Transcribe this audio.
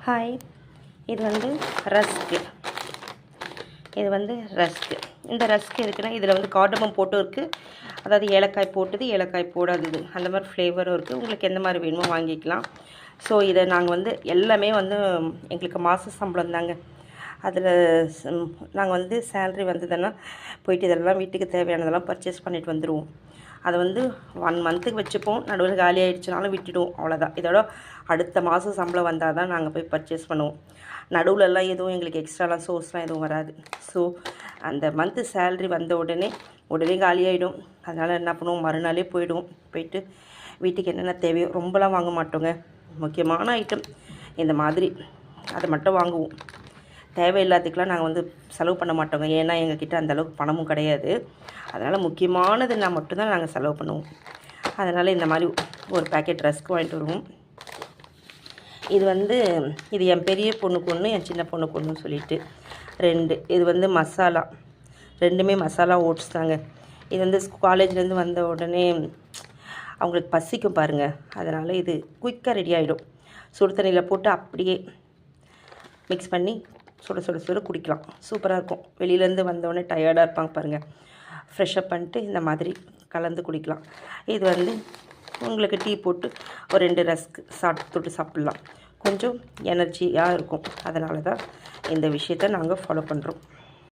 Hi, இது வந்து rusk. இந்த ரஸ்க் எதுக்குன்னா, இதில் வந்து கார்டமம் போட்டும் இருக்குது, அதாவது ஏலக்காய் போட்டது, ஏலக்காய் போடாதது, அந்த மாதிரி ஃப்ளேவரும் இருக்குது. உங்களுக்கு எந்த மாதிரி வேணுமோ வாங்கிக்கலாம். ஸோ இதை நாங்கள் வந்து எல்லாமே வந்து எங்களுக்கு மாத சம்பளம் தாங்க. அதில் நாங்கள் வந்து சேல்ரி வந்ததுன்னா போயிட்டு இதெல்லாம் வீட்டுக்கு தேவையானதெல்லாம் பர்ச்சேஸ் பண்ணிட்டு வந்துடுவோம். அதை வந்து 1 மந்த்துக்கு வச்சுப்போம், நடுவில் காலி ஆகிடுச்சுனாலும் விட்டுடுவோம், அவ்வளோதான். இதோட அடுத்த மாதம் சம்பளம் வந்தால் தான் நாங்கள் போய் பர்ச்சேஸ் பண்ணுவோம். நடுவிலலாம் எதுவும் எங்களுக்கு எக்ஸ்ட்ராலாம் சோர்ஸ்லாம் எதுவும் வராது. ஸோ அந்த மந்த்து சேல்ரி வந்த உடனே காலியாகிடும். அதனால் என்ன பண்ணுவோம், மறுநாளே போயிட்டு வீட்டுக்கு என்னென்ன தேவையோ, ரொம்பலாம் வாங்க மாட்டோங்க. முக்கியமான ஐட்டம் இந்த மாதிரி அதை மட்டும் வாங்குவோம். தேவையில்லாததுக்கெலாம் நாங்கள் வந்து செலவு பண்ண மாட்டோங்க. ஏன்னா எங்ககிட்ட அந்தளவுக்கு பணமும் கிடையாது. அதனால் முக்கியமானதுன்னா மட்டும்தான் நாங்கள் செலவு பண்ணுவோம். அதனால் இந்த மாதிரி ஒரு பேக்கெட் ரஸ்க் வாங்கிட்டு வருவோம். இது என் பெரிய பொண்ணுக்கு ஒன்று, என் சின்ன பொண்ணுக்கு ஒன்றுன்னு சொல்லிட்டு 2. இது வந்து மசாலா, 2மே மசாலா ஓட்ஸ் தாங்க. இது வந்து காலேஜ்லேருந்து வந்த உடனே அவங்களுக்கு பசிக்கும் பாருங்கள். அதனால் இது குயிக்காக ரெடி ஆகிடும். சுடு தண்ணியில் போட்டு அப்படியே மிக்ஸ் பண்ணி சுட குடிக்கலாம். சூப்பராக இருக்கும். வெளியிலேருந்து வந்தோடனே டயர்டாக இருப்பாங்க பாருங்கள், ஃப்ரெஷ்அப் பண்ணிட்டு இந்த மாதிரி கலந்து குடிக்கலாம். இது வந்து உங்களுக்கு டீ போட்டு ஒரு 2 ரஸ்க் தொட்டு சாப்பிட்லாம். கொஞ்சம் எனர்ஜியாக இருக்கும். அதனால தான் இந்த விஷயத்தை நாங்கள் ஃபாலோ பண்ணுறோம்.